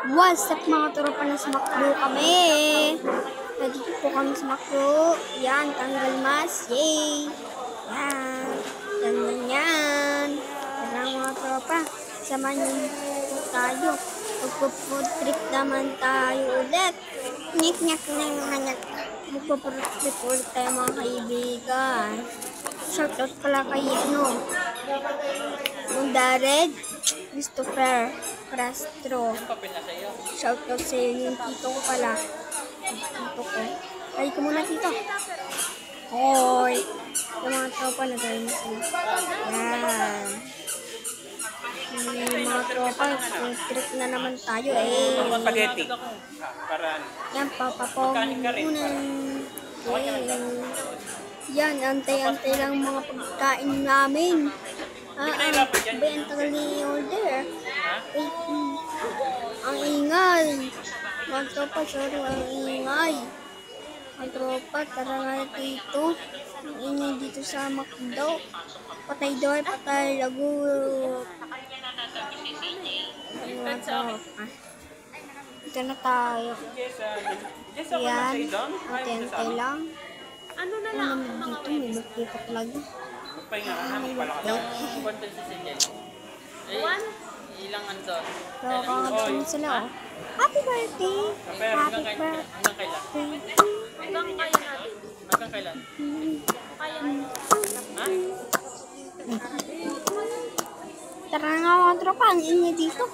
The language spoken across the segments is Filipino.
What's up mga tropa, na sa McDo kami. Nandito po kami sa McDo. Yan, tanggal mas. Yay! Yan. Ganyan yan. Tara mga tropa, samahan niyo po tayo. Magpo-food trip naman tayo ulit. Nyak-nyak-nyak-nyak. Magpo-food trip ulit tayo mga kaibigan. Shoutout pala kay Mundared, Christopher Castro. Shoutout sa iyo, yung tito ko pala. Tito ko. Ay ko muna, tito. Hoy! Yung mga tropa na gawin mo sila. Yan. Yung mga tropa, trip na naman tayo eh. Spaghetti. Yan, papapawin muna. Yan, antay-antay lang mga pagkain namin. Ang tagal ni order. Ang ingay. Mga tropa, sorry, ang ingay. Mga tropa, tara nga dito. Ang ingay dito sa McDo. Patay doy, patay lagot. Mga tropa. Dito na tayo. Yan, antay-antay lang. Ano na lang? Dito, may birthday pa talaga. Ilang ando? So, kakabit sila, oh. Happy birthday! Happy birthday! Hanggang kaya natin. Hanggang kailan? Kaya natin. Ha? Tara nga mga tropa, ang ingay dito.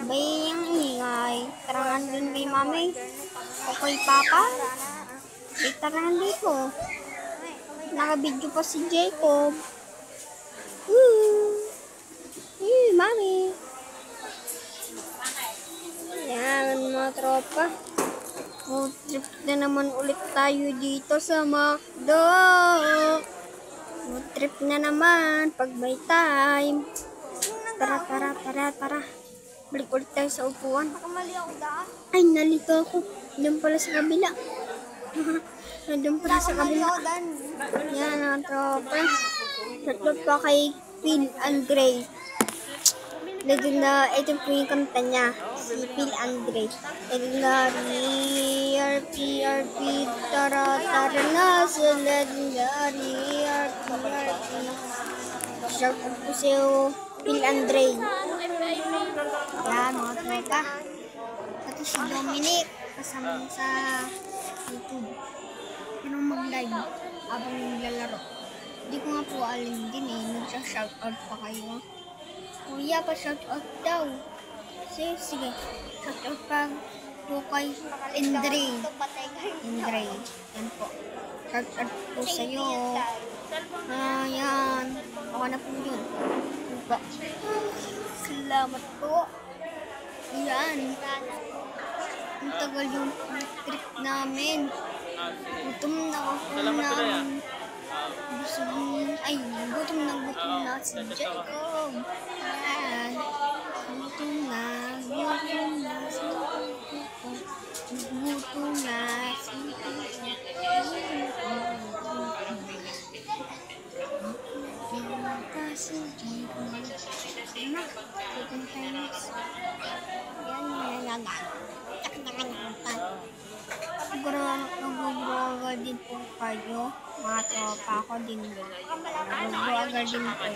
Bay ang ingay. Tara nga din kay mami. O kay papa. Bay tara nga dito. Nakabidyo pa si Jacob. Woo! Mami. Yan mga tropa. Food trip na naman ulit tayo dito sa McDo. Food trip na naman pag may time. Tara. Balik ulit tayo sa upuan. Ay, nalito ako. Doon pala sa kabila. Doon pala sa kabila. Yan ang tropa. Shoutout pa kay Phil Andre. Ito po yung kanta niya. Si Phil Andre. Legendary RP, tara na sa legendary RP. Shoutout po si Phil Andre. Yan mga tropa. Ito si Dominic. Kasama sa YouTube. Anong mag-live habang naglalaro. Hindi ko nga po alam din eh. Nagsa-shoutout pa kayo. Kuya, pa-shoutout daw. Sige. Shoutout pa po kay Indre. Yan po. Shoutout po sa'yo. Yan. Ako na po yun. Salamat po. Yan. Ang tagal yung trip namin. Gutom na ako gutom na si Jacob. Ayan. Gutom na si Jacob. Nag-vlogger din po kayo. Mga tropa ko din. Nag-vlogger din po.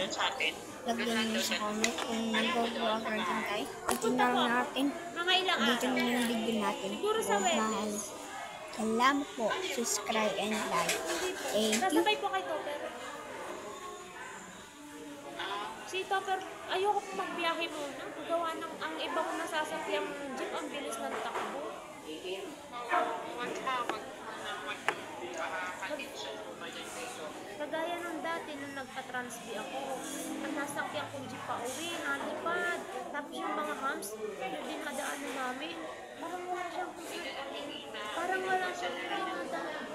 Lagyan nyo sa comment kung nag-vlogger din kayo. Itinal natin. Dito na yung video natin. Mahal. Salamat po. Subscribe and like. Thank you. Nasabay po kay Topper. Si Topper, ayoko po magbiyahe muna. Gawa ng ang iba ko nasasakyang jeep, ang bilis ng takbo. Kagaya ng dati nung nagpa-transb ako, ang nasakyan kong jeep pa uwi, nalipad. Tapos yung mga hams, yung dinadaanan namin, parang wala siyang dinadaanan.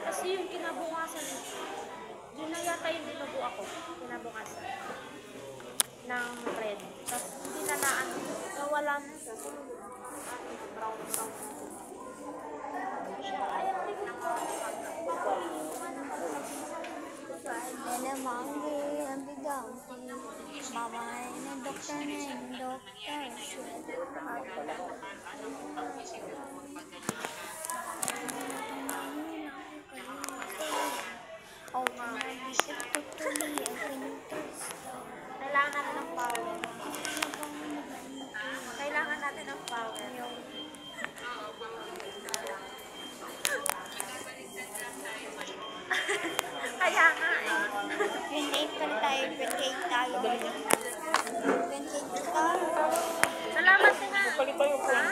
Kasi yung kinabukasan, yun na yata yung dinabu ako, kinabukasan ng red. Tapos dinanaan, nawala na siya. Mama, ang bigang. Mama, doktor na yung doktor. Oh, ito tuloy ang pinuntas. Kailangan natin ng power. Kailangan natin ng power. Kaya nga eh. 28 pa na tayo, 28 tayo. 28 tayo. Salamat nga. Ha?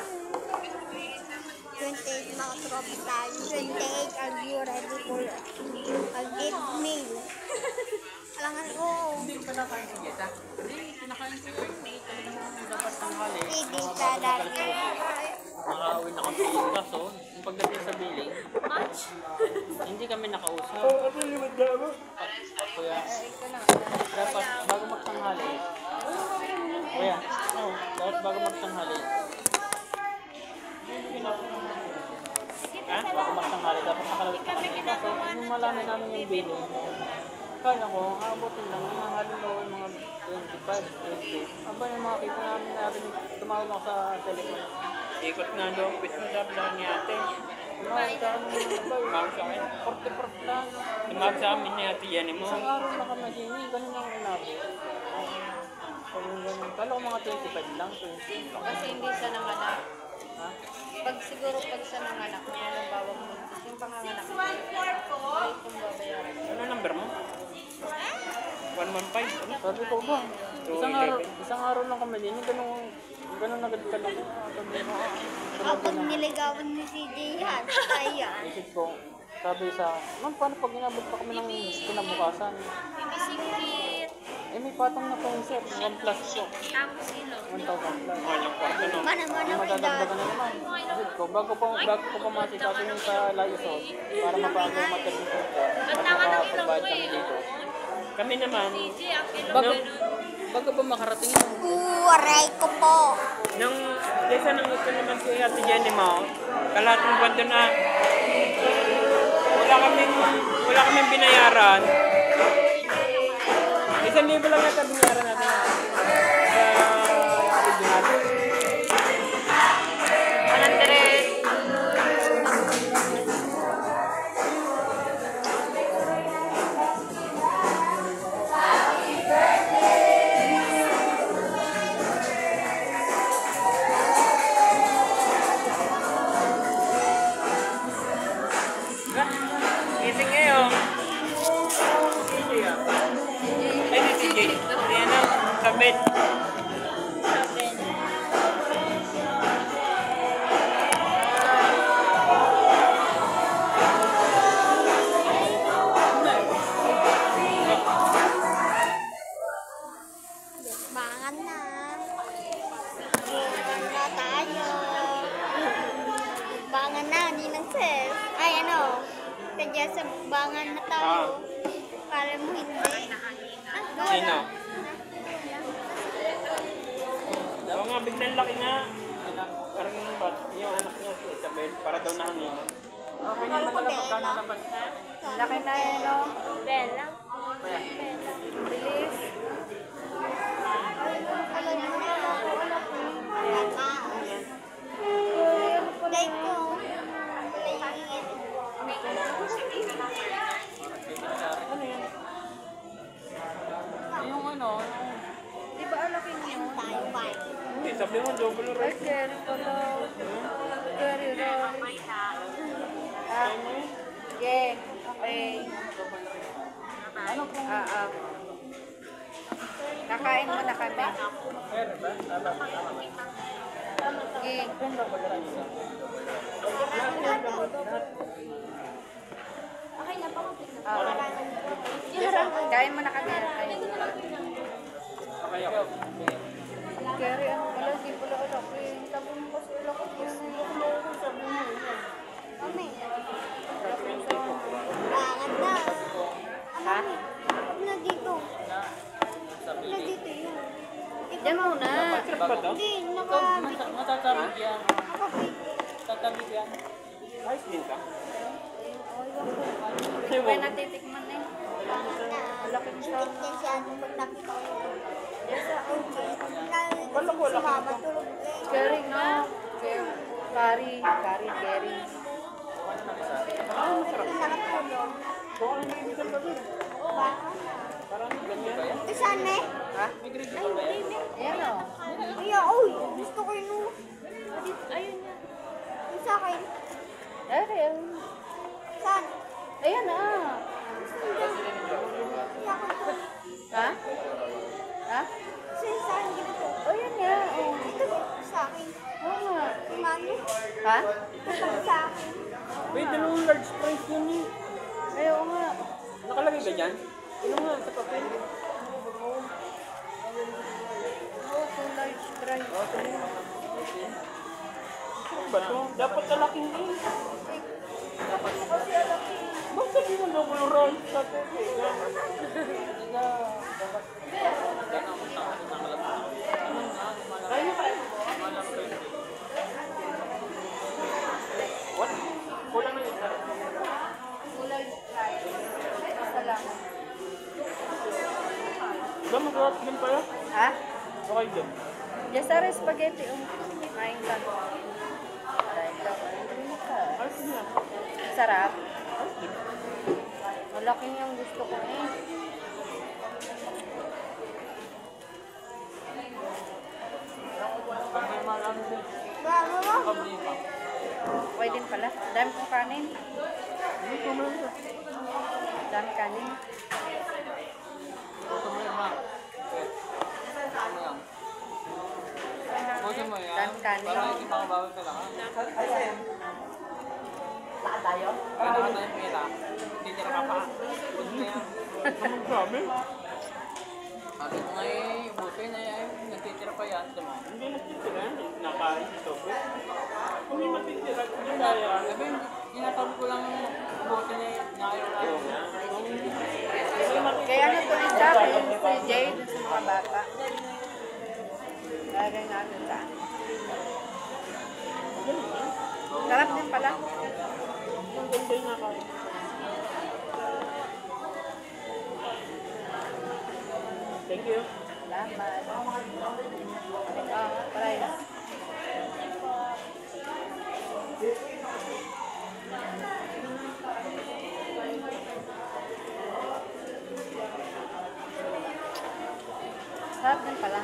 28 mga trophy tayo. 28, are you ready for a get meal? Alangan ko. Hindi pa nakain si Jetta. Hindi, kinakain ko yun. Dapat tanghali. Hindi talaga. Nakawin na kami kaso, yung pagdating sa billing, Much? hindi kami nakausap. Kaya, dapat bago magtanghali, kaya, dapat bago magtanghali, bago magtanghali, dapat nakalawit na kami. Kaso, nung malaman namin yung billing, kaya ko, abutin lang, mga halimbawa yung mga 25, 20. Aba yung mga kita namin tumawag ako sa telephone. Ikot nga daw, pwede mo sabi lang ni ate. Tumawag sa amin, tumawag sa amin, 40% lang. Tumawag sa amin ni ate yan mo. Isang araw na kami din, ganun ang inabot. Kala ko mga 25 lang, 20. Kasi hindi siya nanganak. Ha? Siguro pag siya nanganak, halimbawa mo, yung panganganak, balik kong babayaran. Ano number mo? 115. Ano? Sabi ko ba? Isang araw lang kami din, ganun agad ka lang. Kapag niligawan ni si Jihan, ayan. Isip ko, sabi sa, ma'am, paano pag inabot pa kami ng kinabukasan? Bibisingkit. Eh, may patong na po sir, 1 plus po. Tapos sino? 1,000 plus. Walang kwarto, no? Mana-mana Yung may madadagdagan na naman. Isip ko, bago ko pumasikaso yung sa Lysol, para mapago yung maternity ko, makapagbayad kami dito. Kami naman, DJ, ang kilo. bago pa makarating yun. Aray ko po. Nung kaysa nang ito naman si Ate Jenny mo, kalating buwan doon na wala kaming binayaran. 1,000 lang natin binayaran natin sa original. 100. Gising ngayon. Ay, si TJ. Ayan na, sa bed. Bangan na. Bangan na tayo. Bangan na, ninang sis. Ay, ano? Sadya sa bangan na tayo. Para mo hindi. Sino? Oo nga, biglang laki na. Parang yung yung anak niya si Isabel, para daw nahangin. Okay naman na pagka nalabas na. Laki na yun, no? Bella. Bilis. Alam mo na. Like ko. Ano yun? Yung ano, Di ba alakin niyo? Tayo ba? hindi, sabi mo, double Ay, rice. carry pala. Carry rice. Ah, yeah. Okay. Ano kung Kakain mo na kami. meron ba? Okay. Depende ba rice? Kain mo na kami. Okay ako. Carry, ano pala, di pala alaki. Sabi mo kasi alaki. Sabi mo. Mami. Bangan na. Ha? Huwag na dito. Sa Huwag na dito yun. Diyan muna. Masarap ba to? Hindi, Matatabig yan. nakabit. Tatabig yan. Ayos din ka. Hindi pa natitikman eh. Bangan na. Malaking siya. Ingit niya siya nung pag nakita ko. Yes, Okay. Kahit Wala ko, laki sumama, ito. tulog eh. Kering, no? Curry, kering. Ano na isa? Ah, masarap. Masarap po doon. Kung ano yung ibig sabihin. Ba? Parang ganyan ba yan? Ito saan eh? Ha? May gravy pa ba yan? Ayan o. Kuya, uy, gusto ko yun. Ayun niya. Yung sa akin. Ayan. Saan? Ayan ah. Kaya ko ito. Ha? Ha? Kasi sa akin ganito. O yan nga. Oh. Ito sa akin. Oo nga. Yung ano? Ha? Ito sa akin. Wait, dalawang large fries yun eh. Ay, oo nga. Nakalagay ba dyan? Ano nga, sa papel? Oo, so large fry. Ano ba ito? Dapat kalaking eh. Dapat mo kasi alaki. Bakit di mo na ko yung rice sa tete? What? Kulang na isa. So large fry. Isa lang. Ba, masarap din pala. Ha? Okay din. Yes, sir, spaghetti. Kain ka. Kain ka. Ayos din yan. Sarap. Ayos din. Malaking yung gusto ko eh. Pag may marami din. Bago mo? Kabli pa. Okay din pala. Dami kong kanin. Hindi ko meron ka. Dami kanin. Ito mo yung ma. Ano yan? Buti mo yan. Dami kanin. Para hindi makabawi ka lang. Saan tayo? Ay, nakatayo yung pera. Hindi tira ka pa. Buti na yan. Anong sabi? Sabi ko nga eh, buti na yan. Nagtitira pa yan. Diba? Hindi nagtitira yan. Nakain ito. Kung hindi matitira, hindi kaya. Sabi, inasabi ko lang buti na yan. Nakayo lang. Kaya ano to rin sa akin, si Jay, dun sa mga bata. Lagay natin saan. Sarap din pala. Ang ganda yung nakain. Thank you. Salamat. Price. Sarap din pala.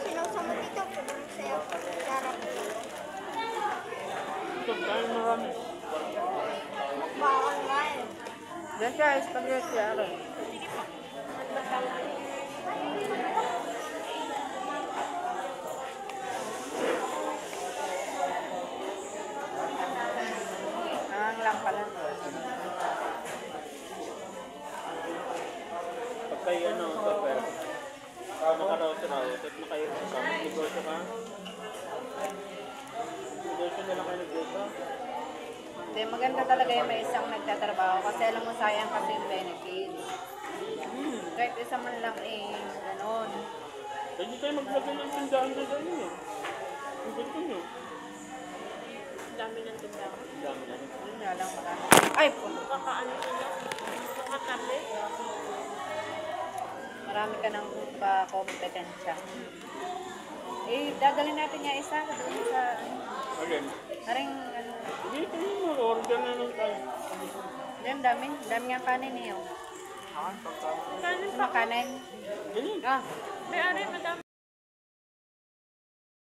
Sinausa mo dito. Sa'yo. Sarap. Ito, dahil marami. Bawal nga eh. Diyan siya, spaghetti. Aron. Ang lang pala. Pagka ano, software. Nakaraw-raw. At nakayo ka. Negosyo ka. Negosyo na lang kayo negosyo. Hindi, maganda talaga yung may isang nagtatrabaho kasi alam mo sayang kasi yung benefits. Kahit isa man lang eh, ganon. Pwede tayo maglagay ng tindahan na ganyan eh. Ang gusto nyo. Ang dami ng tindahan. Ang dami na. Yun nga lang marami. Ay, puno. Kakaano sila? Kakatabi. Marami ka ng kompetensya. Eh, dadalhin natin niya isa doon sa, Again. naring, ano, Hindi, ito yung mag-order na lang tayo. ang dami nga kanin eh. Oh. Kanin pa. Ano kanin? Ganyan. Ah, May ari, madami.